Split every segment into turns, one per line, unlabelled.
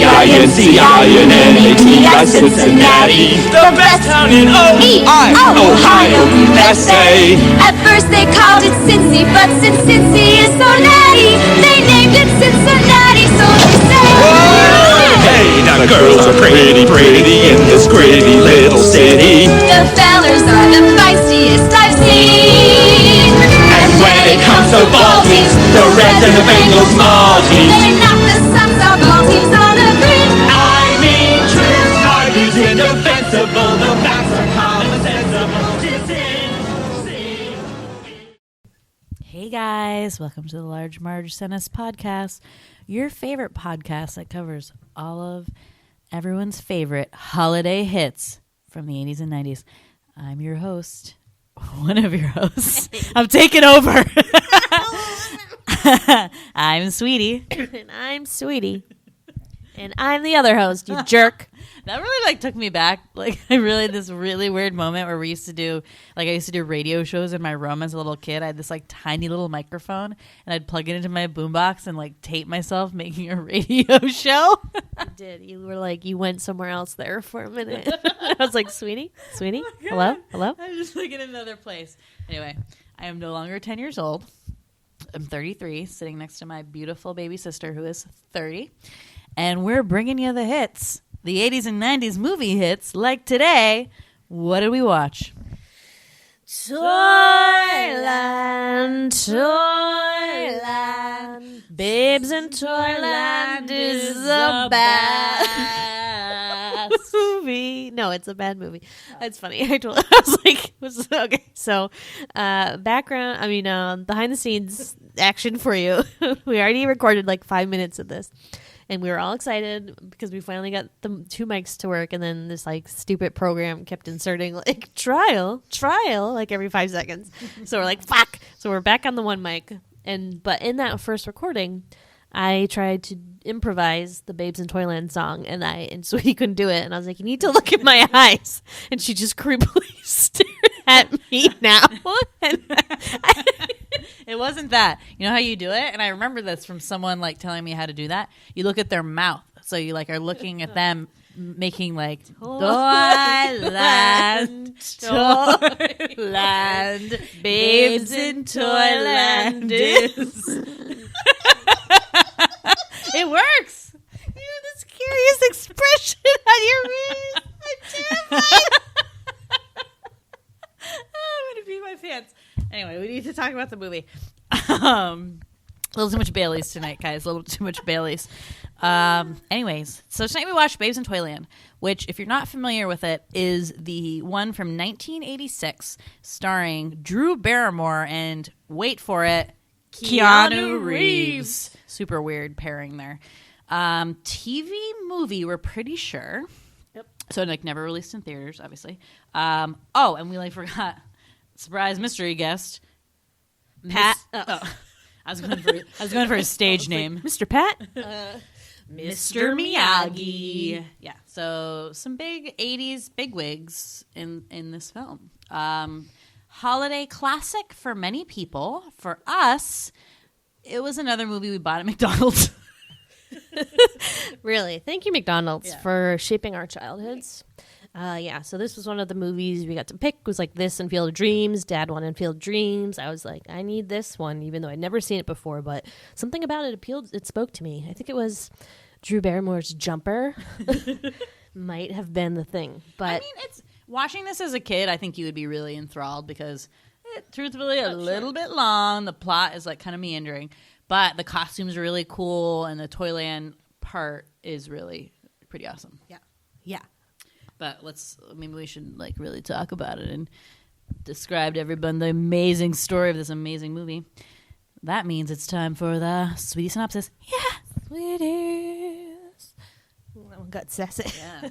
C-I-N-C-I-N-N-A-T-I, Cincinnati, the best town in Ohio, USA.
At first they called it Cincy, but since Cincy is so natty, they named it Cincinnati, so they say.
Hey, now the girls are pretty, pretty in this gritty little city.
The fellers are the feistiest I've seen.
And when it comes to ball teams, the Reds and the Bengals small teams.
They knock the Sox off ball teams on the green.
I mean, true, Arby's indefensible, the facts are common sensible.
Hey guys, welcome to the Large Marge Sent Us podcast, your favorite podcast that covers all of everyone's favorite holiday hits from the 80s and 90s. I'm your host, one of your hosts. I'm taking over. I'm Sweetie.
And I'm Sweetie. And I'm the other host, you jerk.
That really took me back. This really weird moment where I used to do radio shows in my room as a little kid. I had this tiny little microphone and I'd plug it into my boombox and tape myself making a radio show.
You did. You were you went somewhere else there for a minute. I was like, Sweetie, hello?
I'm just in another place. Anyway, I am no longer 10 years old. I'm 33, sitting next to my beautiful baby sister who is 30. And we're bringing you the hits. The 80s and 90s movie hits. Like today, what did we watch?
Toyland. Babes in Toyland is a bad movie. No, it's a bad movie. That's funny. I was like, okay. So, behind the scenes action for you. We already recorded 5 minutes of this. And we were all excited because we finally got the two mics to work. And then this stupid program kept inserting trial every 5 seconds. So we're like, fuck. So we're back on the one mic. But in that first recording, I tried to improvise the Babes in Toyland song. And Sweetie couldn't do it. And I was like, you need to look in my eyes. And she just creepily stared at me now.
It wasn't that. You know how you do it? And I remember this from someone telling me how to do that. You look at their mouth. So you are looking at them making Toyland, Babes in Toyland is. It works.
You have this curious expression on your face. I'm terrified.
I'm going to pee my pants. Anyway, we need to talk about the movie. A little too much Baileys tonight, guys. A little too much Baileys. Anyways, so tonight we watched Babes in Toyland, which, if you're not familiar with it, is the one from 1986, starring Drew Barrymore and, wait for it, Keanu Reeves. Super weird pairing there. TV movie, we're pretty sure.
Yep.
So, never released in theaters, obviously. And we forgot. Surprise mystery guest,
Pat.
I was going for his stage name,
Mr. Pat,
Mr. Miyagi. Yeah, so some big '80s bigwigs in this film. Holiday classic for many people. For us, it was another movie we bought at McDonald's.
Really, thank you, McDonald's, for shaping our childhoods. So this was one of the movies we got to pick. It was this and Field of Dreams. Dad wanted Field of Dreams. I was like, I need this one, even though I'd never seen it before. But something about it appealed. It spoke to me. I think it was Drew Barrymore's jumper. Might have been the thing. But
it's watching this as a kid. I think you would be really enthralled because, truthfully, a little bit long. The plot is kind of meandering, but the costumes are really cool, and the Toyland part is really pretty awesome.
Yeah.
But maybe we should really talk about it and describe to everyone the amazing story of this amazing movie. That means it's time for the Sweetie synopsis. Yeah,
Sweeties. That one got sassy.
Yeah.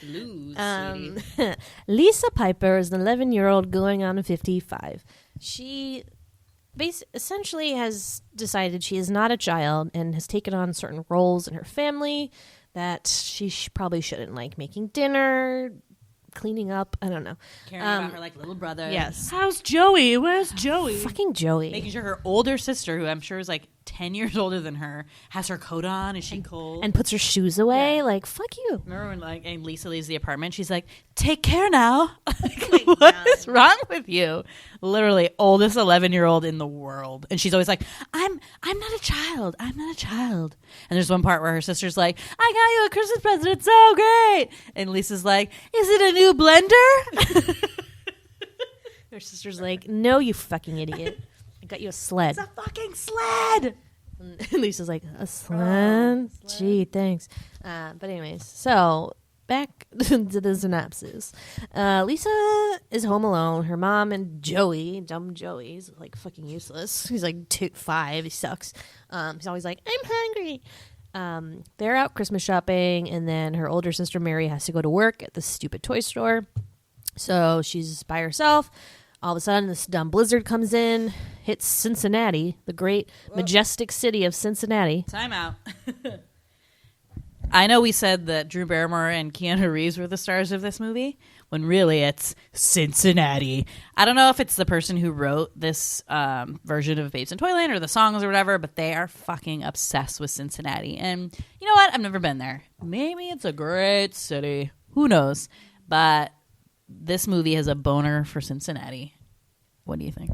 Lose, Sweetie.
Lisa Piper is an 11-year-old going on 55. She essentially has decided she is not a child and has taken on certain roles in her family that she probably shouldn't, making dinner, cleaning up, I don't know.
Caring about her little brother.
Yes.
How's Joey? Where's Joey?
Fucking Joey.
Making sure her older sister, who I'm sure is 10 years older than her, has her coat on. Is she cold?
And puts her shoes away. Like, fuck you.
Remember when and Lisa leaves the apartment? She's like, "Take care now." What is wrong with you? Literally oldest 11-year-old in the world, and she's always like, "I'm not a child. I'm not a child." And there's one part where her sister's like, "I got you a Christmas present. It's so great." And Lisa's like, "Is it a new blender?"
Her sister's like, "No, you fucking idiot. I got you a sled."
It's a fucking sled.
And Lisa's like, "A sled? Gee, thanks." But anyways, so back to the synopsis. Lisa is home alone. Her mom and Joey, dumb Joey, is like fucking useless. He's like 5. He sucks. He's always like, "I'm hungry." They're out Christmas shopping, and then her older sister Mary has to go to work at the stupid toy store. So she's by herself. All of a sudden, this dumb blizzard comes in, hits Cincinnati, the great, majestic city of Cincinnati.
Time out. I know we said that Drew Barrymore and Keanu Reeves were the stars of this movie, when really it's Cincinnati. I don't know if it's the person who wrote this version of Babes in Toyland or the songs or whatever, but they are fucking obsessed with Cincinnati. And you know what? I've never been there. Maybe it's a great city. Who knows? But this movie has a boner for Cincinnati. What do you think?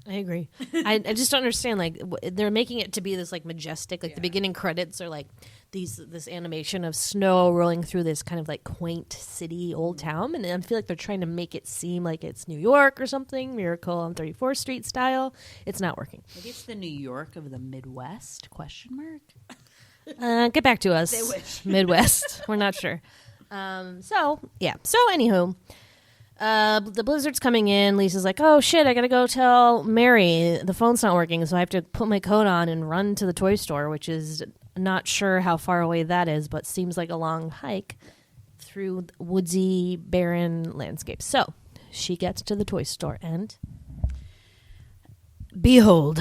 I agree. I just don't understand. Like, they're making it to be this like majestic. Like the beginning credits are like this animation of snow rolling through this kind of like quaint city, old town, and I feel like they're trying to make it seem like it's New York or something, Miracle on 34th Street style. It's not working.
Maybe it's the New York of the Midwest? Question mark.
Get back to us.
They wish.
Midwest. We're not sure. So anywho, the blizzard's coming in. Lisa's like, "Oh shit, I gotta go tell Mary the phone's not working, so I have to put my coat on and run to the toy store," which is not sure how far away that is, but seems like a long hike through woodsy, barren landscapes. So she gets to the toy store and behold,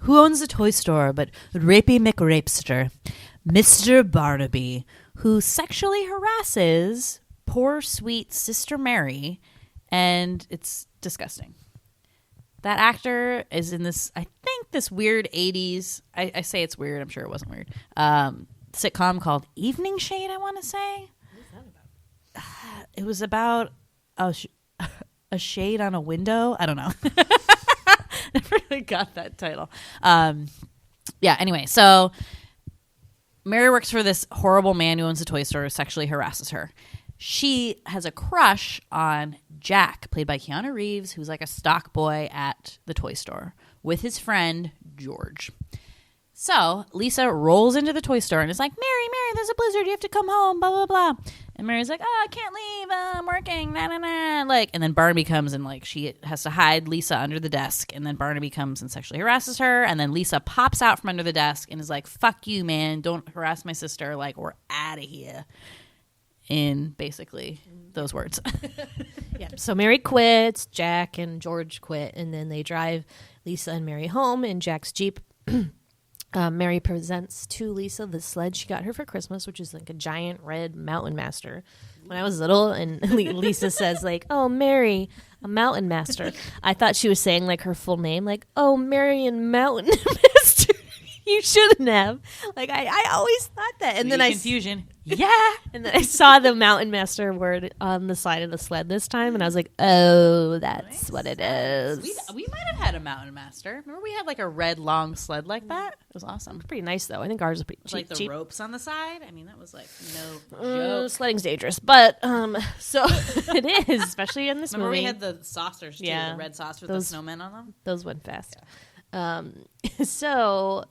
who owns the toy store but Rapey McRapester, Mr. Barnaby, who sexually harasses poor, sweet Sister Mary, and it's disgusting. That actor is in this, I think, this weird 80s, I say it's weird, I'm sure it wasn't weird, sitcom called Evening Shade, I want to say. What is that about?
It was about a shade on a window. I don't know. Never really got that title. Anyway, so Mary works for this horrible man who owns a toy store who sexually harasses her. She has a crush on Jack, played by Keanu Reeves, who's like a stock boy at the toy store, with his friend George. So Lisa rolls into the toy store and is like, Mary, there's a blizzard. You have to come home, blah, blah, blah. And Mary's like, "Oh, I can't leave. I'm working. Nah, nah, nah." Like, and then Barnaby comes and like she has to hide Lisa under the desk. And then Barnaby comes and sexually harasses her. And then Lisa pops out from under the desk and is like, "Fuck you, man. Don't harass my sister. Like, we're out of here." In basically those words.
Yeah. So Mary quits, Jack and George quit, and then they drive Lisa and Mary home in Jack's Jeep. Mary presents to Lisa the sled she got her for Christmas, which is like a giant red Mountain Master. When I was little, and Lisa says like, "Oh, Mary, a Mountain Master." I thought she was saying like her full name, like, "Oh, Marion Mountain Master." You shouldn't have. Like, I always thought that. And then
confusion. Yeah.
And then I saw the Mountain Master word on the side of the sled this time, and I was like, "Oh, that's what it is."
We might have had a Mountain Master. Remember we had like a red long sled like that? It was awesome.
Pretty nice, though. I think ours was pretty
With,
cheap.
like the ropes on the side. I mean, that was like no joke.
Sledding's dangerous, but so it is, especially in this
Remember
movie.
we had the saucers too, the red saucers with the snowmen on them?
Those went fast. Yeah. So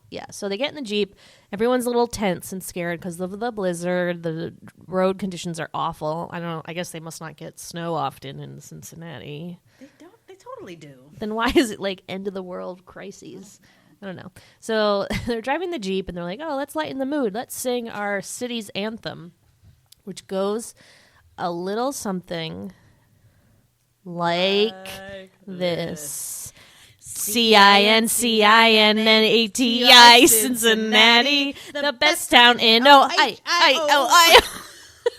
they get in the Jeep. Everyone's a little tense and scared because of the blizzard. The road conditions are awful. I don't know. I guess they must not get snow often in Cincinnati.
They don't. They totally do.
Then why is it like end of the world crises? I don't know. So they're driving the Jeep and they're like, "Oh, let's lighten the mood. Let's sing our city's anthem," which goes a little something like this. Cincinnati, the best town in Ohio.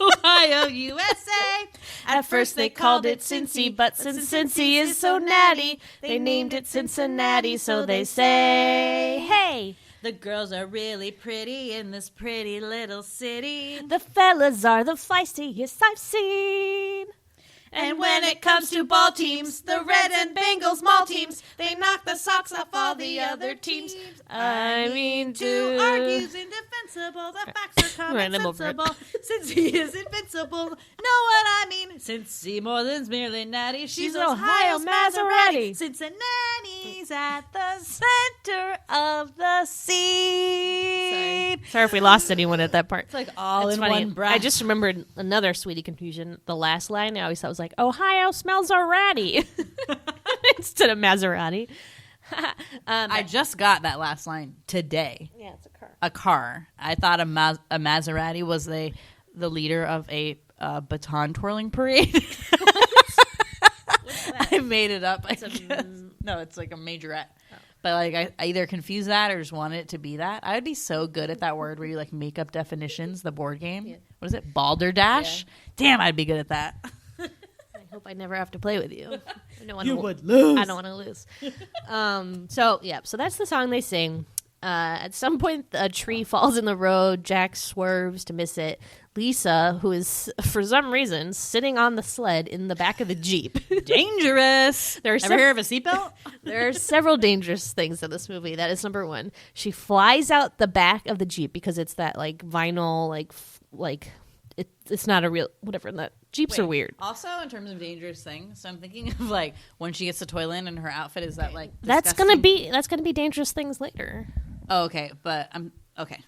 Ohio, USA.
At first they called it Cincy, but since Cincy is so natty, they named it Cincinnati, so they say, hey.
The girls are really pretty in this pretty little city.
The fellas are the feistiest I've seen.
And when it comes to ball teams, the Reds and Bengals mall teams, they knock the socks off all the other teams.
I mean,
to argue's indefensible. The facts are commonsensible. Since he is invincible, know what I mean? Since Seymour's merely natty, she's Ohio Maserati. Cincinnati's at the center of the scene.
Sorry if we lost anyone at that part.
It's like all
It's
in
funny.
one breath.
I just remembered another Sweetie confusion. The last line I always thought was like, Ohio smells a ratty instead of Maserati.
I just got that last line today.
Yeah, it's a car.
A car. I thought a Maserati was the leader of a baton twirling parade. I made it up. I guess. No, it's like a majorette. Oh. But like I either confused that or just wanted it to be that. I would be so good at that word where you like make up definitions. The board game. Yeah. What is it? Balderdash. Yeah. Damn, I'd be good at that.
I hope I never have to play with you. I don't wanna
you would lose.
I don't want to lose. So that's the song they sing. At some point, a tree falls in the road. Jack swerves to miss it. Lisa, who is, for some reason, sitting on the sled in the back of the Jeep.
Dangerous. Ever hear of a seatbelt?
There are several dangerous things in this movie. That is number one. She flies out the back of the Jeep because it's that, like, vinyl, like it's not a real, whatever. That Jeeps are weird.
Also, in terms of dangerous things, so I'm thinking of, like, when she gets to Toyland and her outfit is that, like,
that's gonna be dangerous things later.
Oh, okay, but okay.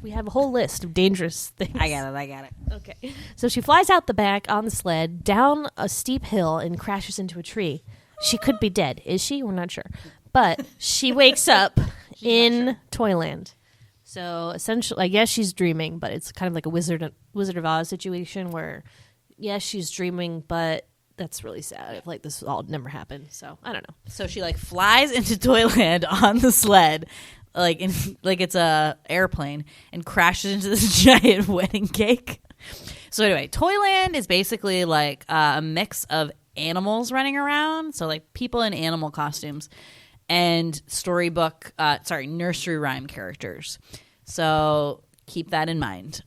We have a whole list of dangerous things.
I got it.
Okay. So she flies out the back on the sled, down a steep hill, and crashes into a tree. She could be dead. Is she? We're not sure. But she wakes up in Toyland. So essentially, I guess she's dreaming, but it's kind of like a Wizard of Oz situation where, yes, she's dreaming, but that's really sad. Like, this all never happened. So I don't know.
So she, like, flies into Toyland on the sled, like it's a airplane, and crashes into this giant wedding cake. So anyway, Toyland is basically like a mix of animals running around, so like people in animal costumes, and nursery rhyme characters. So keep that in mind.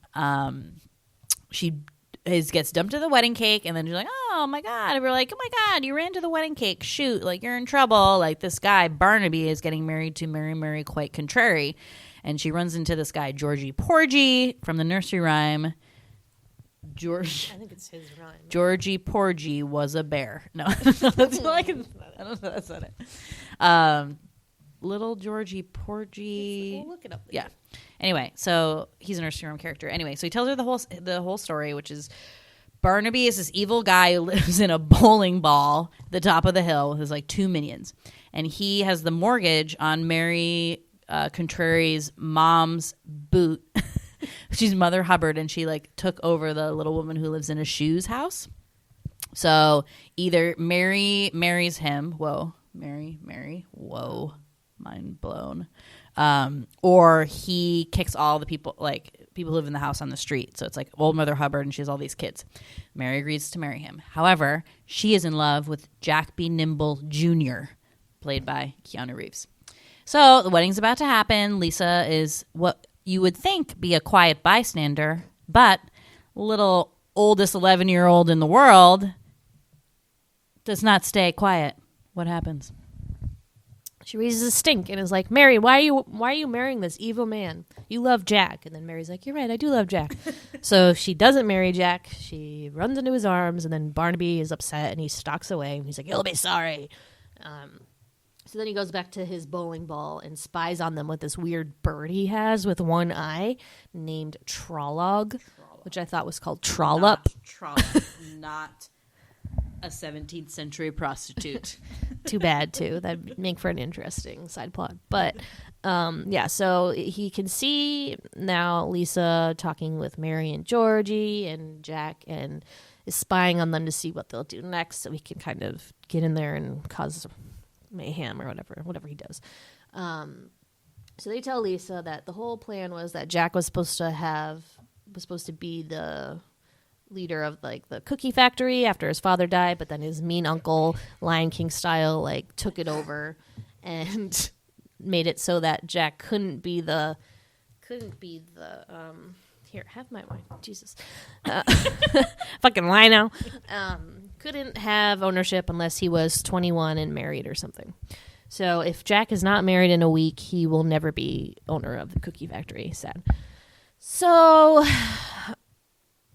She gets dumped to the wedding cake, and then she's like, oh my god, and we're like, oh my god, you ran to the wedding cake, shoot, like, you're in trouble. Like, this guy Barnaby is getting married to Mary quite contrary, and she runs into this guy Georgie Porgy from the nursery rhyme. I
think it's his rhyme.
Georgie Porgy was a bear. No, that's not, I don't know, that's not it. Little Georgie Porgy.
We'll look it up later.
Yeah. Anyway, so he's a nursery rhyme character. Anyway, so he tells her the whole story, which is Barnaby is this evil guy who lives in a bowling ball at the top of the hill with his, like, 2 minions. And he has the mortgage on Mary Contrary's mom's boot. She's Mother Hubbard, and she, like, took over the little woman who lives in a shoes house. So either Mary marries him. Whoa. Mary. Whoa. Mind blown. Or he kicks all the people who live in the house on the street. So it's like old Mother Hubbard, and she has all these kids. Mary agrees to marry him. However, she is in love with Jack B. Nimble Jr., played by Keanu Reeves. So the wedding's about to happen. Lisa is what you would think be a quiet bystander, but little oldest 11-year-old in the world does not stay quiet. What happens?
She raises a stink and is like, Mary, why are you marrying this evil man? You love Jack. And then Mary's like, you're right, I do love Jack. So she doesn't marry Jack. She runs into his arms, and then Barnaby is upset, and he stalks away. And he's like, you'll be sorry. So then he goes back to his bowling ball and spies on them with this weird bird he has with one eye named Trollog, which I thought was called Trollop.
Not a 17th century prostitute.
Too bad, too. That'd make for an interesting side plot. But, so he can see now Lisa talking with Mary and Georgie and Jack, and is spying on them to see what they'll do next, so he can kind of get in there and cause mayhem or whatever he does. So they tell Lisa that the whole plan was that Jack was supposed to have was supposed to be the leader of like the cookie factory after his father died, but then his mean uncle, Lion King style, like took it over and made it so that Jack couldn't be the here, have my wine. Jesus. Fucking lie now. Couldn't have ownership unless he was 21 and married or something. So if Jack is not married in a week, he will never be owner of the cookie factory. Sad. So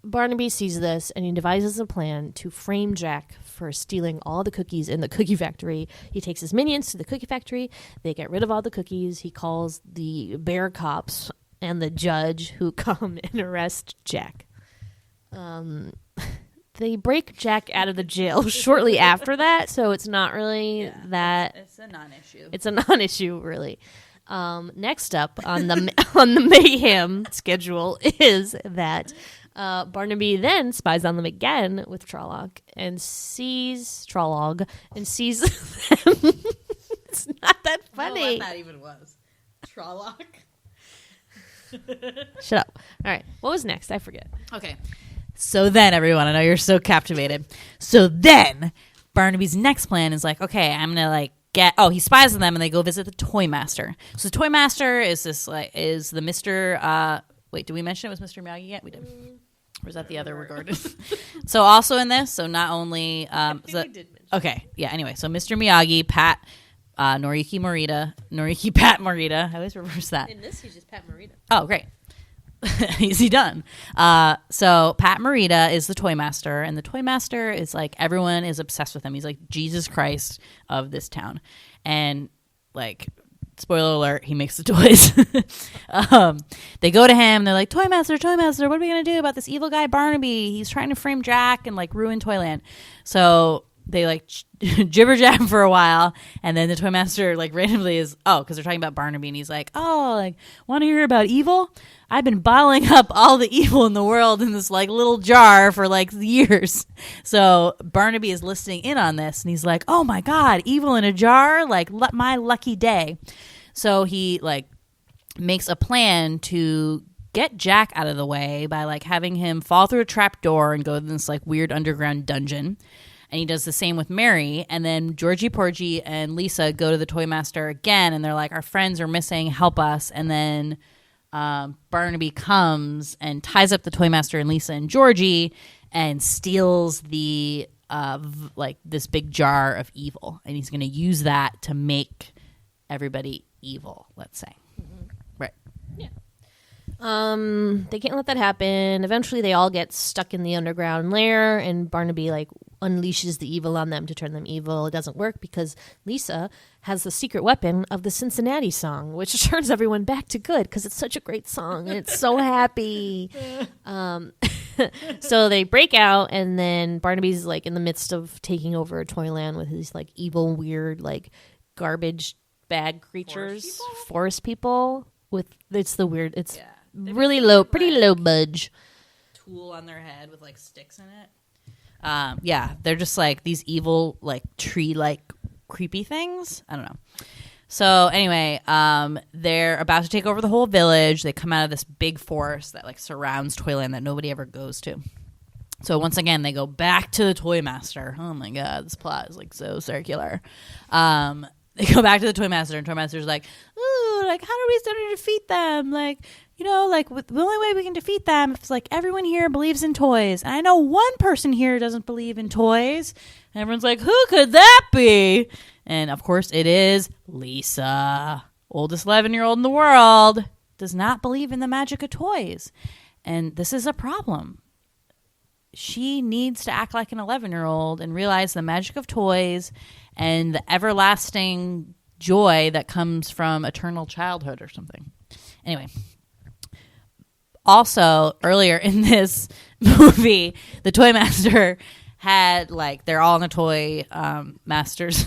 Barnaby sees this and he devises a plan to frame Jack for stealing all the cookies in the cookie factory. He takes his minions to the cookie factory. They get rid of all the cookies. He calls the bear cops and the judge who come and arrest Jack. They break Jack out of the jail shortly after that, so it's not really that.
It's a non-issue.
It's a non-issue, really. Next up on the mayhem schedule is that Barnaby then spies on them again with Trolloc and sees them. It's not that funny.
I don't know what that even was. Trolloc.
Shut up. All right. What was next? I forget.
Okay. So then, everyone, I know you're so captivated. So then, Barnaby's next plan is like, okay, I'm gonna he spies on them, and they go visit the Toy Master. So the Toy Master is the Mr. Wait, did we mention it was Mr. Miyagi yet? We did. Or is that the other regarded? So also in this, so not only
I think we did mention.
Okay, yeah. Anyway, so Mr. Miyagi, Pat, Noriyuki Pat Morita. I always reverse that.
In this, he's just Pat Morita.
Oh, great. Easy done. So Pat Morita is the Toy Master, and the Toy Master is like, everyone is obsessed with him. He's like Jesus Christ of this town. And like, spoiler alert, he makes the toys. They go to him, they're like, Toy Master, what are we gonna do about this evil guy Barnaby? He's trying to frame Jack and like ruin Toyland. So they like jibber jab for a while, and then the Toy Master like randomly is because they're talking about Barnaby, and he's like, want to hear about evil? I've been bottling up all the evil in the world in this like little jar for like years. So Barnaby is listening in on this, and he's like, oh my god, evil in a jar, like my lucky day. So he like makes a plan to get Jack out of the way by like having him fall through a trap door and go to this like weird underground dungeon. And he does the same with Mary. And then Georgie Porgy and Lisa go to the Toy Master again, and they're like, our friends are missing, help us. And then Barnaby comes and ties up the Toy Master and Lisa and Georgie and steals the this big jar of evil. And he's going to use that to make everybody evil, let's say. Mm-hmm. Right.
Yeah. They can't let that happen. Eventually they all get stuck in the underground lair, and Barnaby like unleashes the evil on them to turn them evil. It doesn't work because Lisa has the secret weapon of the Cincinnati song, which turns everyone back to good because it's such a great song and it's so happy. So they break out, and then Barnaby's like in the midst of taking over Toyland with his like evil, weird, like garbage bag creatures, forest people with really low, pretty low budge
tool on their head with like sticks in it. They're just like these evil, like tree like creepy things. I don't know. So anyway, they're about to take over the whole village. They come out of this big forest that like surrounds Toyland that nobody ever goes to. So once again, they go back to the Toy Master. Oh my god, this plot is like so circular. They go back to the Toy Master, and Toy Master's like, ooh, like, how do we start to defeat them? Like, you know, like, the only way we can defeat them is, like, everyone here believes in toys. And I know one person here doesn't believe in toys. And everyone's like, who could that be? And, of course, it is Lisa. Oldest 11-year-old in the world. Does not believe in the magic of toys. And this is a problem. She needs to act like an 11-year-old and realize the magic of toys and the everlasting joy that comes from eternal childhood or something. Anyway. Also, earlier in this movie, the Toy Master had, like, they're all in the Toy Master's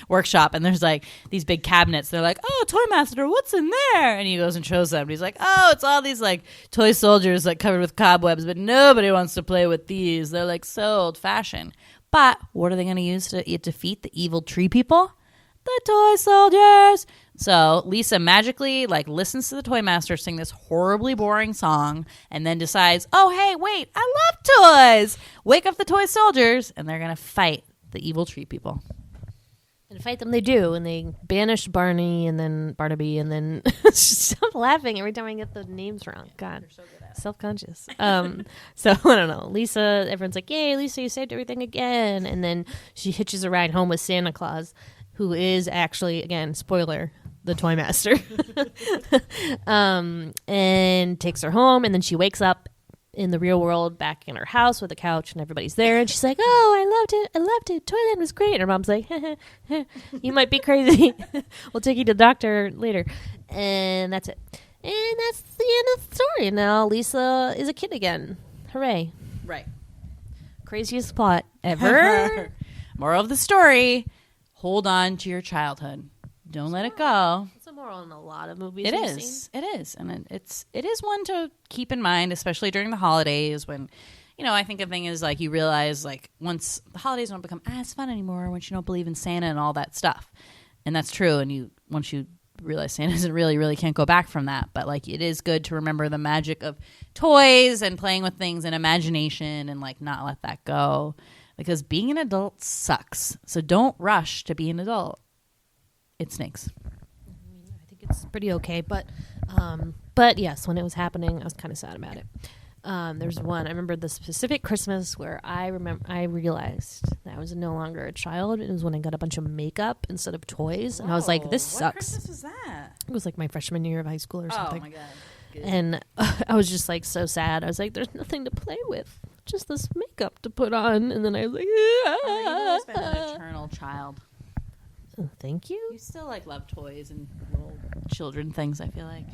workshop, and there's, like, these big cabinets. They're like, oh, Toy Master, what's in there? And he goes and shows them. And he's like, oh, it's all these, like, toy soldiers, like, covered with cobwebs, but nobody wants to play with these. They're, like, so old-fashioned. But what are they going to use to defeat the evil tree people? the toy soldiers. So Lisa magically like listens to the toy master sing this horribly boring song and then decides, oh, hey, wait, I love toys. Wake up the toy soldiers, and they're going to fight the evil tree people.
And fight them they do, and they banish Barney and then Barnaby, and then stop laughing every time I get the names wrong. God, so self-conscious. So I don't know. Lisa, everyone's like, yay, Lisa, you saved everything again. And then she hitches a ride home with Santa Claus, who is actually, again, spoiler, the toy master. And takes her home, and then she wakes up in the real world back in her house with a couch and everybody's there, and she's like, oh, I loved it, Toyland was great. And her mom's like, you might be crazy. We'll take you to the doctor later. And that's it. And that's the end of the story. Now Lisa is a kid again. Hooray.
Right.
Craziest plot ever.
Moral of the story, hold on to your childhood. Don't let it go.
It's a moral in a lot of movies.
It is. It is. And it is one to keep in mind, especially during the holidays when, you know, I think a thing is like you realize like once the holidays don't become as fun anymore once you don't believe in Santa and all that stuff. And that's true. And once you realize Santa isn't really can't go back from that. But like it is good to remember the magic of toys and playing with things and imagination and like not let that go. Because being an adult sucks. So don't rush to be an adult. It stinks.
I think it's pretty okay, but yes, when it was happening, I was kind of sad about it. There's one. I remember the specific Christmas where I realized that I was no longer a child. It was when I got a bunch of makeup instead of toys, and I was like, "This sucks."
What Christmas was that?
It was like my freshman year of high school or something.
Oh my god! Good.
And I was just like so sad. I was like, "There's nothing to play with, just this makeup to put on." And then I was like,
You've always been an eternal child.
Oh, thank you.
You still like love toys and little children things. I feel like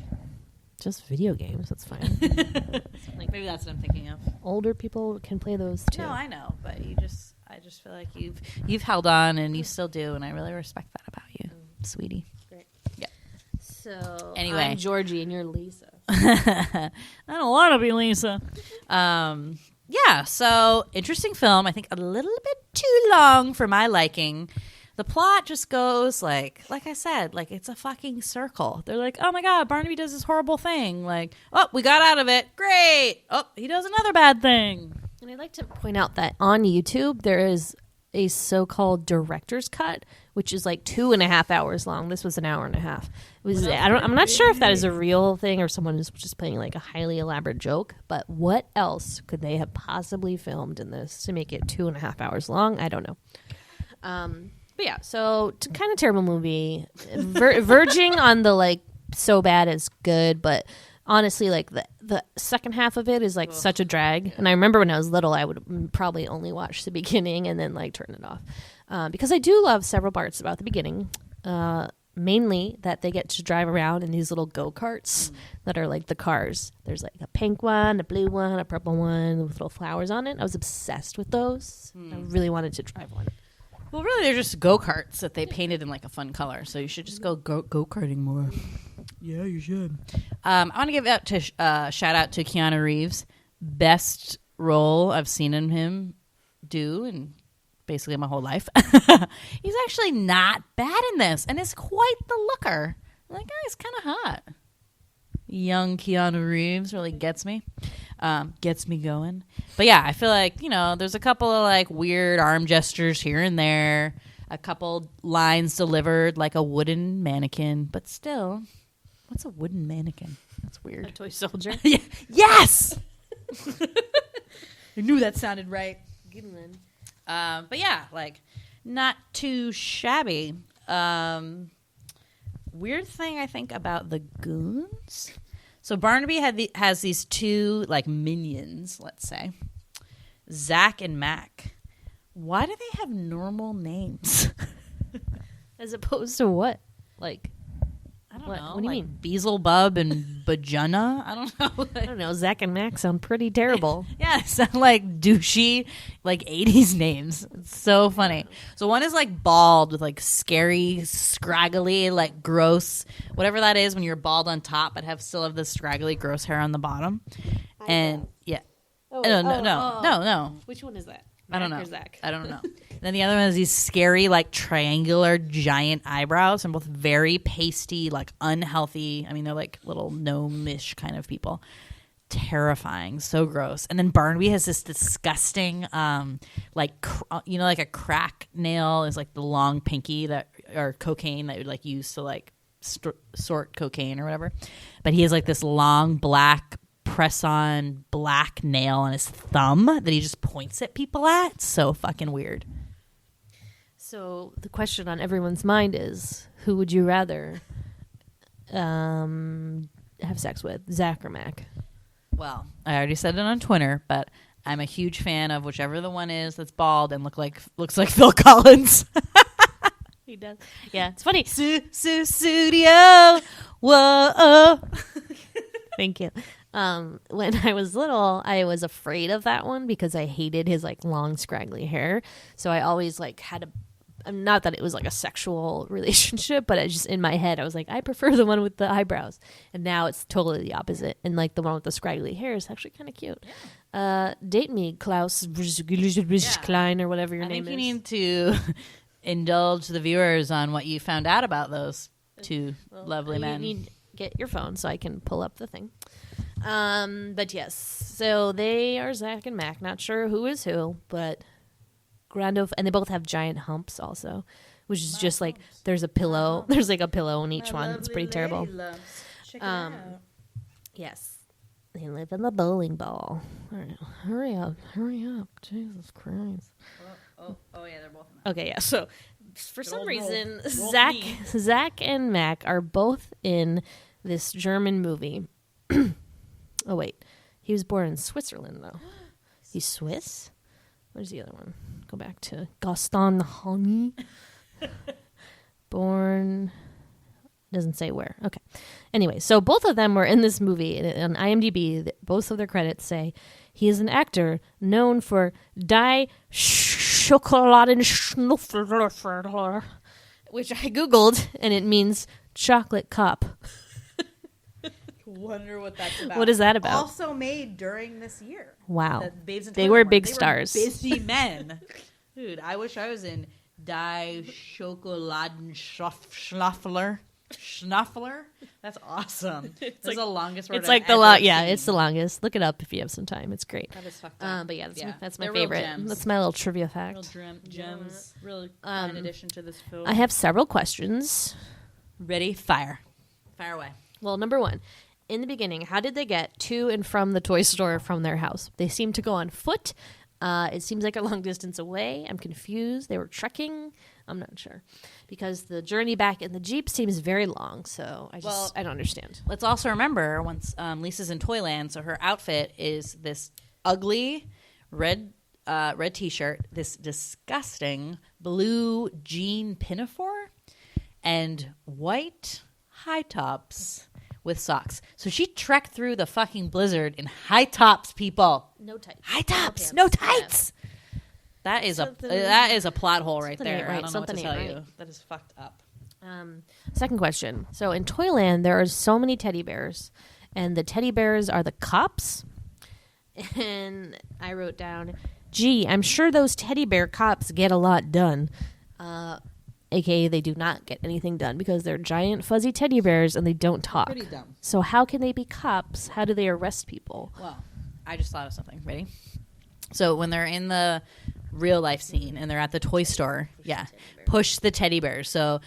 Just video games. That's fine.
like maybe that's what I'm thinking of.
Older people can play those too.
No, I know, but I just feel like you've held on and you still do, and I really respect that about you, sweetie.
Great.
Yeah.
So
Anyway.
I'm Georgie and you're Lisa.
I don't want to be Lisa. Yeah, so interesting film. I think a little bit too long for my liking. The plot just goes like I said, like it's a fucking circle. They're like, oh my god, Barnaby does this horrible thing. Like, oh, we got out of it. Great. Oh, he does another bad thing.
And I'd like to point out that on YouTube there is a so-called director's cut, which is like 2.5 hours long. This was an hour and a half. It was. I'm not sure if that is a real thing or someone is just playing like a highly elaborate joke. But what else could they have possibly filmed in this to make it 2.5 hours long? I don't know. But yeah, so kind of terrible movie, verging on the like so bad it's good, but honestly, like the second half of it is like such a drag. And I remember when I was little, I would probably only watch the beginning and then like turn it off, because I do love several parts about the beginning. Mainly that they get to drive around in these little go-karts that are like the cars. There's like a pink one, a blue one, a purple one with little flowers on it. I was obsessed with those. I really wanted to drive one.
Well, really, they're just go-karts that they painted in like a fun color. So you should just go-karting more. Yeah, you should. I want to give out to shout out to Keanu Reeves. Best role I've seen him do in basically my whole life. He's actually not bad in this and is quite the looker. That guy's kind of hot. Young Keanu Reeves really gets me going. But yeah, I feel like, you know, there's a couple of like weird arm gestures here and there, a couple lines delivered like a wooden mannequin, but still, what's a wooden mannequin? That's weird.
A toy soldier.
Yeah. Yes. I knew that sounded right. But yeah, like not too shabby. Weird thing I think about the goons. So Barnaby has these two like minions, let's say, Zack and Mack. Why do they have normal names?
As opposed to what? Like,
I don't know.
What do you mean?
Beelzebub and Bajunna? I don't know.
I don't know. Zack and Mack sound pretty terrible.
Yeah, sound like douchey, like 80s names. It's so funny. So one is like bald with like scary, scraggly, like gross, whatever that is when you're bald on top but still have the scraggly, gross hair on the bottom. And yeah. No.
Which one is that?
I don't know.
Mack or Zack?
I don't know. then the other one has these scary, like, triangular, giant eyebrows, and both very pasty, like, unhealthy. I mean, they're like little gnome-ish kind of people. Terrifying, so gross. And then Barnaby has this disgusting, like, like a crack nail is like the long pinky or cocaine that you would like use to like sort cocaine or whatever. But he has like this long black press-on black nail on his thumb that he just points at people at. It's so fucking weird.
So the question on everyone's mind is, who would you rather have sex with, Zack or Mack?
Well, I already said it on Twitter, but I'm a huge fan of whichever the one is that's bald and looks like Phil Collins.
He does. Yeah, it's funny.
Studio. Whoa.
Thank you. When I was little, I was afraid of that one because I hated his like long scraggly hair. So I always like had not that it was like a sexual relationship, but it just in my head I was like, I prefer the one with the eyebrows. And now it's totally the opposite. And like the one with the scraggly hair is actually kind of cute. Yeah. Date me, Klaus Klein or whatever your name is.
I think you need to indulge the viewers on what you found out about those two lovely men.
You need to get your phone so I can pull up the thing. But yes, so they are Zack and Mack. Not sure who is who, but Grando, and they both have giant humps also, which is just like there's a pillow. There's like a pillow in each one. It's pretty terrible.
Check it out.
Yes, they live in the bowling ball. I don't know. Hurry up! Jesus Christ.
Oh yeah, they're both.
Okay, yeah. So for some reason, Zack and Mack are both in this German movie. Oh wait, he was born in Switzerland though. He's Swiss. Where's the other one? Go back to Gaston Honey. Born. Doesn't say where. Okay. Anyway, so both of them were in this movie. On IMDb, both of their credits say he is an actor known for Die Schokoladenschnuffeler, which I Googled, and it means chocolate cup.
Wonder what that's about.
What is that about?
Also made during this year.
Wow.
The Babes in
They
Toyland
were
one.
big
They
stars.
Were busy men. Dude, I wish I was in Die Schokoladenschnuffeler. Schnuffler? That's awesome. That's
like
the longest word
It's like
I've ever seen.
it's the longest. Look it up if you have some time. It's great.
That is fucked up.
But yeah, that's my
They're real
favorite.
gems.
That's my little trivia fact.
Real gems. Really fine addition to this film.
I have several questions.
Ready? Fire. Fire away.
Well, number one, in the beginning, how did they get to and from the toy store from their house? They seem to go on foot. It seems like a long distance away. I'm confused. They were trekking. I'm not sure. Because the journey back in the Jeep seems very long, so I don't understand.
Let's also remember once Lisa's in Toyland, so her outfit is this ugly red T-shirt, this disgusting blue jean pinafore, and white high tops with socks. So she trekked through the fucking blizzard in high tops, people.
No tights.
High tops,
No
no
pants.
tights. That is
Something-
that is a plot hole right
something
there.
ain't right.
I don't know
Something
what to tell
ain't
you.
right.
That is fucked up.
Second question. So in Toyland, there are so many teddy bears, and the teddy bears are the cops. And I wrote down, gee, I'm sure those teddy bear cops get a lot done. AKA they do not get anything done because they're giant fuzzy teddy bears and they don't talk.
Pretty dumb.
So how can they be cops? How do they arrest people?
Well, I just thought of something. Ready? So when they're in the real life scene and they're at the toy store, push the teddy bears. So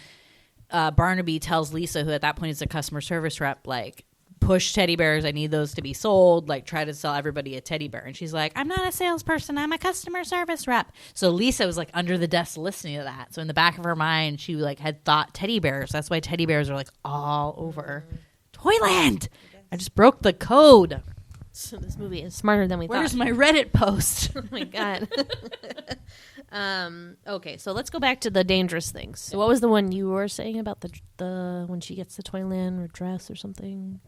Barnaby tells Lisa, who at that point is a customer service rep, like, push teddy bears. I need those to be sold. Like, try to sell everybody a teddy bear. And she's like, I'm not a salesperson. I'm a customer service rep. So Lisa was like under the desk listening to that. So in the back of her mind, she like had thought teddy bears. That's why teddy bears are like all over Toyland. I just broke the code.
So this movie is smarter than we
Where's
thought.
my Reddit post?
Oh my god. Okay, so let's go back to the dangerous things. So what was the one you were saying about the when she gets the Toyland or dress or something?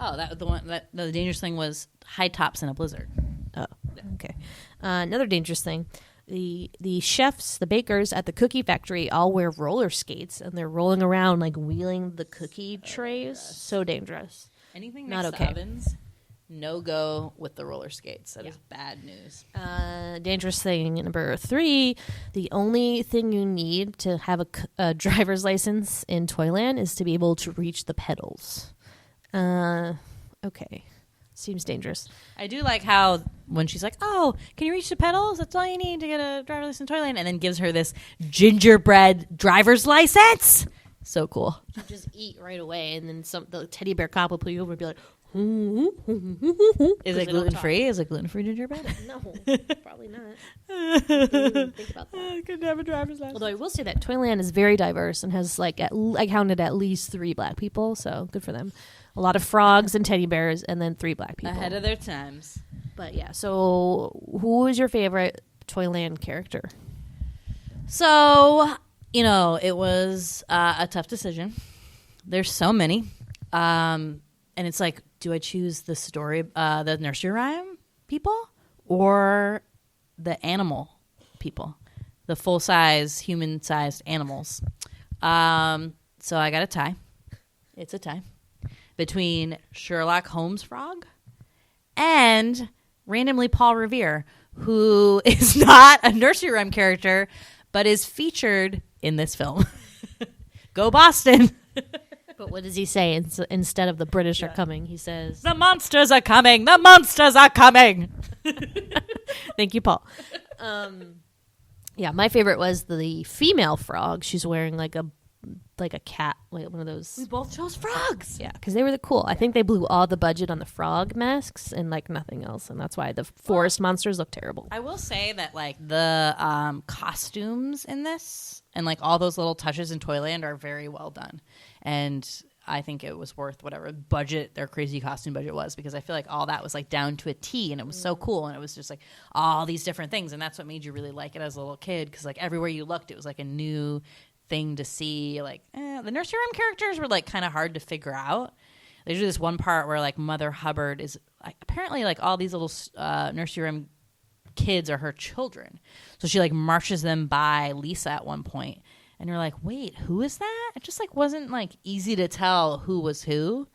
Oh, the dangerous thing was high tops in a blizzard.
Oh, okay. Another dangerous thing. The chefs, the bakers at the cookie factory all wear roller skates and they're rolling around like wheeling the cookie trays. So dangerous.
Anything
Not
next
okay.
to ovens No go with the roller skates. That is bad news.
Dangerous thing number 3. The only thing you need to have a driver's license in Toyland is to be able to reach the pedals. Okay. Seems dangerous.
I do like how when she's like, "Oh, can you reach the pedals? That's all you need to get a driver's license in Toyland," and then gives her this gingerbread driver's license. So cool.
You just eat right away, and then the teddy bear cop will pull you over and be like,
Is it gluten free? Is it gluten free gingerbread?
No, probably not. Think about that.
I couldn't have a driver's license.
Although I will say that Toyland is very diverse and has I counted at least 3 black people, so good for them. A lot of frogs and teddy bears, and then 3 black people.
Ahead of their times.
But yeah, so who is your favorite Toyland character?
So, it was a tough decision. There's so many. And it's like, do I choose the nursery rhyme people or the animal people? The full-size, human-sized animals. So I got a tie. It's a tie. Between Sherlock Holmes Frog and randomly Paul Revere, who is not a nursery rhyme character, but is featured in this film. Go Boston!
But what does he say instead of the British are coming? He says,
"The monsters are coming! The monsters are coming!"
Thank you, Paul. Yeah, my favorite was the female frog. She's wearing like a cat, like one of those.
We both chose frogs.
Yeah, because they were cool. I think they blew all the budget on the frog masks and like nothing else, and that's why the forest monsters look terrible.
I will say that like the costumes in this and like all those little touches in Toyland are very well done, and I think it was worth whatever budget their crazy costume budget was, because I feel like all that was like down to a T, and it was so cool, and it was just like all these different things, and that's what made you really like it as a little kid, because like everywhere you looked, it was like a new thing to see. Like the nursery rhyme characters were like kind of hard to figure out. There's this one part where like Mother Hubbard is like, apparently like all these little nursery rhyme kids are her children, so she like marches them by Lisa at one point, and you're like, wait, who is that? It just like wasn't like easy to tell who was who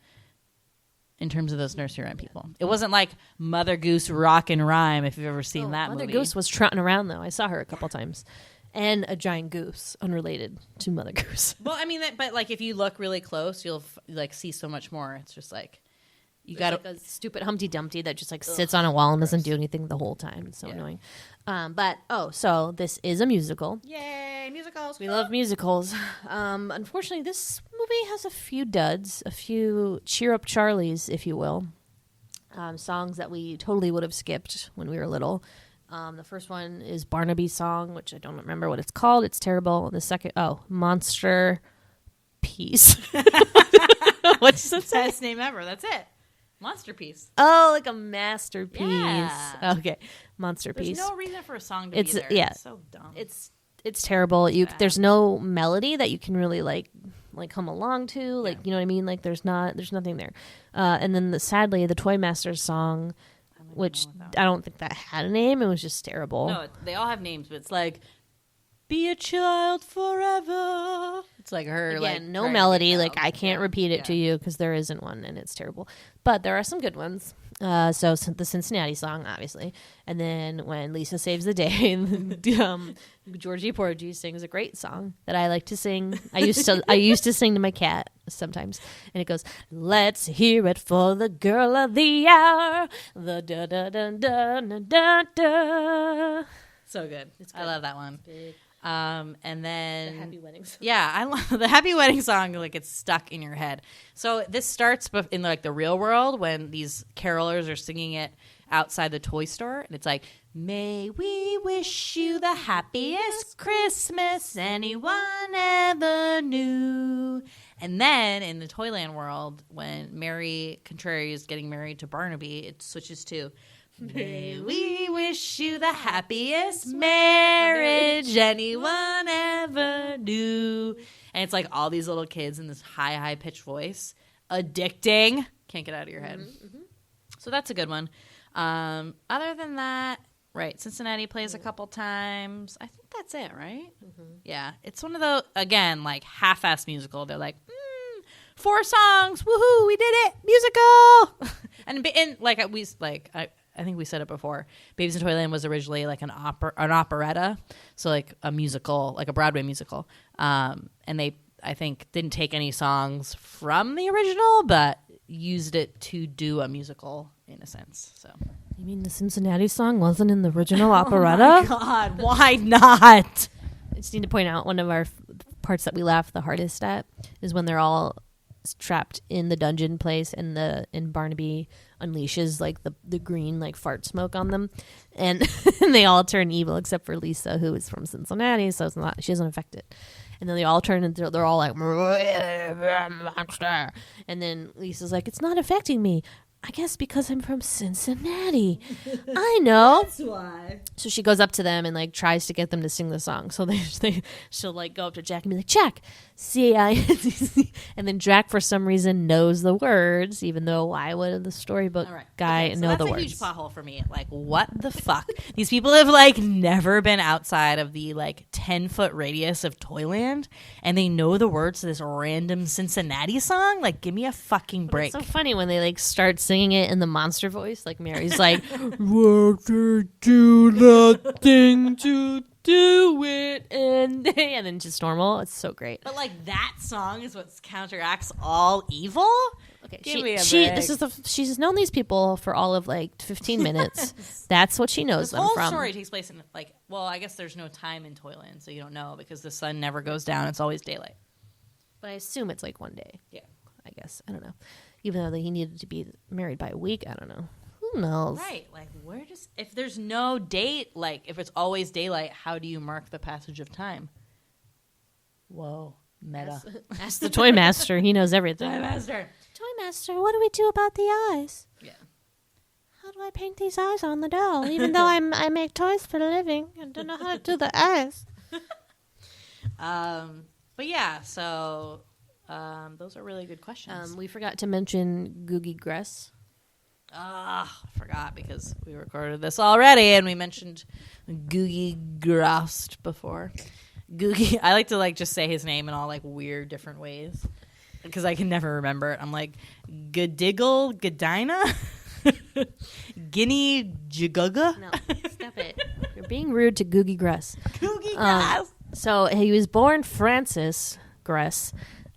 in terms of those nursery rhyme people. It wasn't like Mother Goose Rock and Rhyme, if you've ever seen that
Mother
movie.
Goose was trotting around though. I saw her a couple times. And a giant goose, unrelated to Mother Goose.
Well, I mean, but like if you look really close, you'll like see so much more. It's just like you got
like a stupid Humpty Dumpty that just like sits on a wall and doesn't do anything the whole time. It's so annoying. So this is a musical.
Yay, musicals!
We love musicals. Unfortunately, this movie has a few duds, a few cheer up Charlies, if you will. Songs that we totally would have skipped when we were little. The first one is Barnaby's song, which I don't remember what it's called. It's terrible. The second, Monster Piece. What's the
Best name ever. That's it. Monster Piece.
Oh, like a masterpiece.
Yeah.
Okay, Monster Piece.
There's no reason for a song to be there.
Yeah,
It's so dumb.
It's terrible. There's no melody that you can really like hum along to. Like you know what I mean? Like there's nothing there. And then sadly, the Toy Masters song, which I don't think that had a name. It was just terrible.
No, they all have names, but it's like, be a child forever. It's like her.
Again,
like
no
trying to
melody.
be
Like
child.
I can't repeat it to you because there isn't one, and it's terrible. But there are some good ones. So the Cincinnati song, obviously, and then when Lisa saves the day, Georgie Porgy sings a great song that I like to sing. I used to sing to my cat sometimes, and it goes, "Let's hear it for the girl of the hour." The da da da da da da da.
So good. I love that one. And then
The Happy Weddings.
Yeah, I love the Happy Wedding song. Like it's stuck in your head. So this starts in like the real world when these carolers are singing it outside the toy store, and it's like, "May we wish you the happiest Christmas anyone ever knew." And then in the Toyland world, when Mary Contrary is getting married to Barnaby, it switches to, "May we wish you the happiest marriage anyone ever knew." And it's like all these little kids in this high pitched voice. Addicting. Can't get out of your head. Mm-hmm. So that's a good one. Other than that, right, Cincinnati plays a couple times. I think that's it, right? Mm-hmm. Yeah. It's one of those, again, like half-assed musical. They're like, 4 songs, woohoo, we did it, musical. and like I think we said it before. Babes in Toyland was originally like an operetta, so like a musical, like a Broadway musical. And they, I think, didn't take any songs from the original, but used it to do a musical in a sense. So.
You mean the Cincinnati song wasn't in the original operetta?
Oh my God, why not?
I just need to point out one of our parts that we laugh the hardest at is when they're all trapped in the dungeon place and Barnaby unleashes like the green like fart smoke on them, and they all turn evil except for Lisa, who is from Cincinnati, so she doesn't affect it. And then they all turn into, they're all like monster, and then Lisa's like, it's not affecting me, I guess because I'm from Cincinnati. I know.
That's why.
So she goes up to them and like tries to get them to sing the song. So she'll like go up to Jack and be like, Jack, C-I-N-C-C. And then Jack for some reason knows the words, even though why would the storybook guy know the words?
That's a huge plot hole for me. Like, what the fuck? These people have like never been outside of the like 10-foot radius of Toyland, and they know the words to this random Cincinnati song. Like, give me a fucking break.
It's so funny when they like start singing it in the monster voice. Like Mary's like, "Worker do nothing to do it," and then just normal. It's so great.
But like that song is what counteracts all evil.
Okay,
Give me a break.
She's known these people for all of like 15 minutes. That's what she knows them
from. The
from.
whole story takes place in like, well, I guess there's no time in Toyland, so you don't know because the sun never goes down. It's always daylight.
But I assume it's like one day.
Yeah,
I guess I don't know. Even though he needed to be married by a week, I don't know. Who knows?
Right, like if there's no date, like if it's always daylight, how do you mark the passage of time? Whoa, meta.
Ask the toy master. He knows everything.
Toy master.
Toy master, what do we do about the eyes?
Yeah.
How do I paint these eyes on the doll? Even though I make toys for a living, I don't know how to do the eyes.
But yeah, so those are really good questions.
We forgot to mention Googie Gress.
I forgot because we recorded this already and we mentioned Googie Groust before. Googie, I like to like just say his name in all like weird different ways because I can never remember it. I'm like Gadiggle Gadina, Guinea Jiguga.
No, stop it. You're being rude to Googie Gress.
Googie Groust.
So he was born Francis Gress.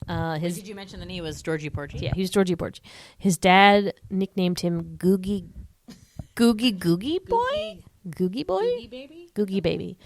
Did you mention that he was Georgie Porgy?
Yeah, he was Georgie Porgy. His dad nicknamed him Googie Boy? Googie Boy?
Googie Baby?
Googie Baby,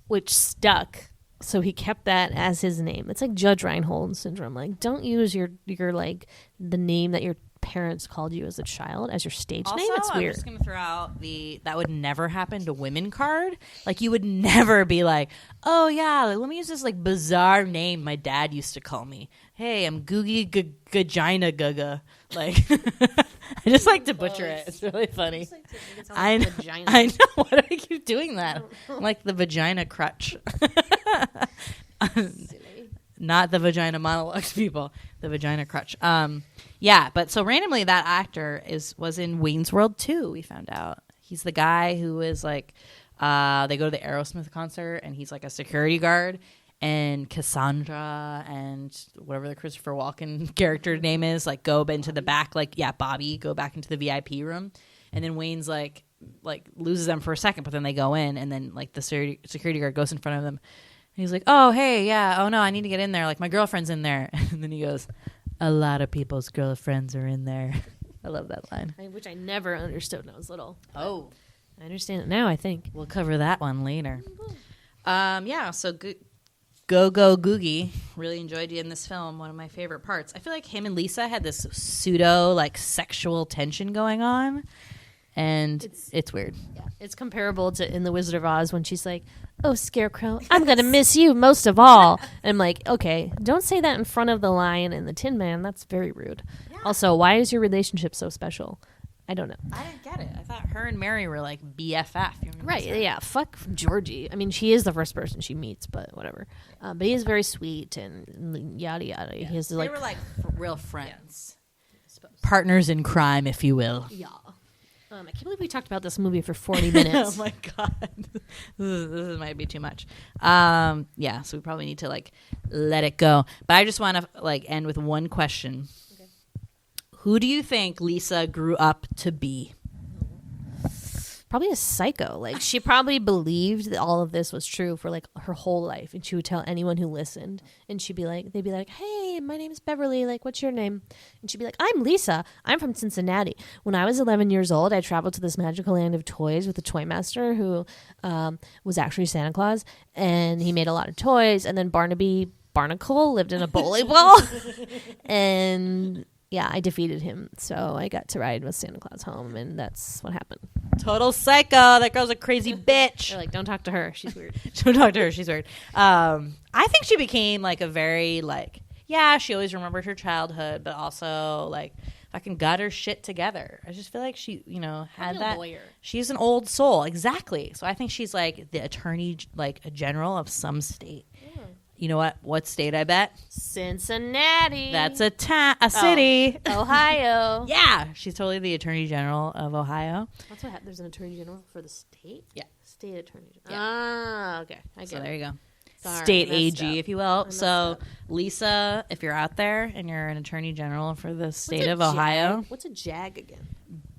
which stuck. So he kept that as his name. It's like Judge Reinhold syndrome. Like, don't use your like the name that your parents called you as a child as your stage name. It's weird.
I'm just gonna throw out that would never happen to women card. Like you would never be like, oh yeah, like, let me use this like bizarre name my dad used to call me. Hey, I'm Googie Gagina Gaga. Like I just like to butcher it. It's really funny. I know. Why do I keep doing that? I'm like the vagina crutch. Not the vagina monologues, people. The vagina crutch. Yeah, but so randomly that actor was in Wayne's World 2, we found out. He's the guy who is like, they go to the Aerosmith concert and he's like a security guard, and Cassandra and whatever the Christopher Walken character name is, like go into the back, like, yeah, Bobby, go back into the VIP room. And then Wayne's like loses them for a second, but then they go in, and then like the security guard goes in front of them. And he's like, oh, hey, yeah, oh no, I need to get in there. Like my girlfriend's in there. And then he goes, a lot of people's girlfriends are in there. I love that line.
Which I never understood when I was little.
Oh.
I understand it now, I think.
We'll cover that one later. Yeah, so Go Googie. Really enjoyed you in this film. One of my favorite parts. I feel like him and Lisa had this pseudo like sexual tension going on. And it's weird.
Yeah, it's comparable to in The Wizard of Oz when she's like, oh, Scarecrow, I'm going to miss you most of all. And I'm like, okay, don't say that in front of the Lion and the Tin Man. That's very rude. Yeah. Also, why is your relationship so special? I don't know.
I didn't get it. I thought her and Mary were like BFF.
Right, yeah. Fuck Georgie. I mean, she is the first person she meets, but whatever. But he is very sweet and yada, yada.
Yeah.
He has,
they were like real friends. Yeah. Partners in crime, if you will.
Yeah. I can't believe we talked about this movie for 40 minutes.
Oh my god, this might be too much. Yeah, so we probably need to like let it go. But I just want to like end with one question. Okay. Who do you think Lisa grew up to be?
Probably a psycho. Like, she probably believed that all of this was true for like her whole life, and she would tell anyone who listened, and they'd be like, hey, my name's Beverly, like, what's your name? And she'd be like, I'm Lisa, I'm from Cincinnati. When I was 11 years old, I traveled to this magical land of toys with a toy master who was actually Santa Claus, and he made a lot of toys. And then Barnaby Barnacle lived in a bowling ball, and yeah, I defeated him, so I got to ride with Santa Claus home, and that's what happened.
Total psycho. That girl's a crazy bitch.
They're like, don't talk to her. She's weird.
Don't talk to her. She's weird. I think she became like a very like, yeah, she always remembered her childhood, but also like fucking got her shit together. I just feel like she, you know, had that.
Lawyer.
She's an old soul. Exactly. So I think she's like the attorney, like a general of some state. Yeah. You know what? What state I bet?
Cincinnati.
That's a city.
Ohio.
Yeah. She's totally the attorney general of Ohio.
That's what there's an attorney general for the state?
Yeah.
State attorney general.
Yeah.
Ah, okay. I get
So
it.
there you go.
Sorry,
State
I messed
AG,
up.
if you will. So, Lisa, if you're out there and you're an attorney general for the state of Ohio,
What's a JAG again?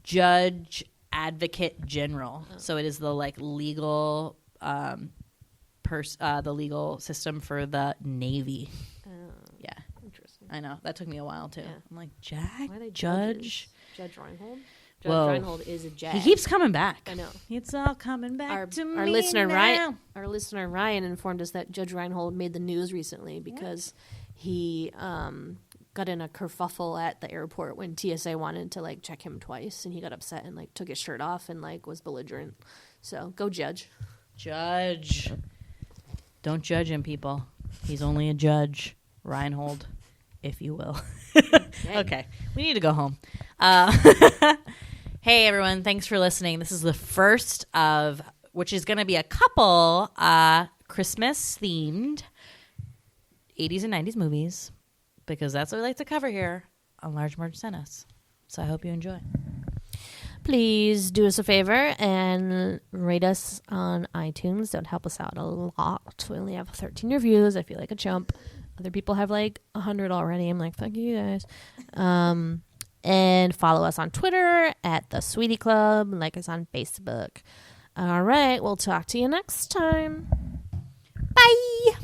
Judge Advocate General. So it is the like legal, the legal system for the Navy. Yeah,
Interesting.
I know that took me a while too.
Yeah.
I'm like,
Why are they
Judge.
Judge Reinhold? Judge
Whoa.
Reinhold is a JAG.
He keeps coming back.
I know.
It's all coming back to me
Our listener
now.
Ryan informed us that Judge Reinhold made the news recently because he got in a kerfuffle at the airport when TSA wanted to like check him twice, and he got upset and like took his shirt off and like was belligerent. So go Judge.
Judge. Don't judge him, people. He's only a judge. Reinhold, if you will. Okay, we need to go home. Hey, everyone. Thanks for listening. This is the first of, which is going to be a couple Christmas-themed 80s and 90s movies, because that's what we like to cover here on Large Merge Sent Us. So I hope you enjoy.
Please do us a favor and rate us on iTunes. That would help us out a lot. We only have 13 reviews. I feel like a chump. Other people have like 100 already. I'm like, fuck you guys. And follow us on Twitter at The Sweetie Club. Like us on Facebook. All right. We'll talk to you next time. Bye.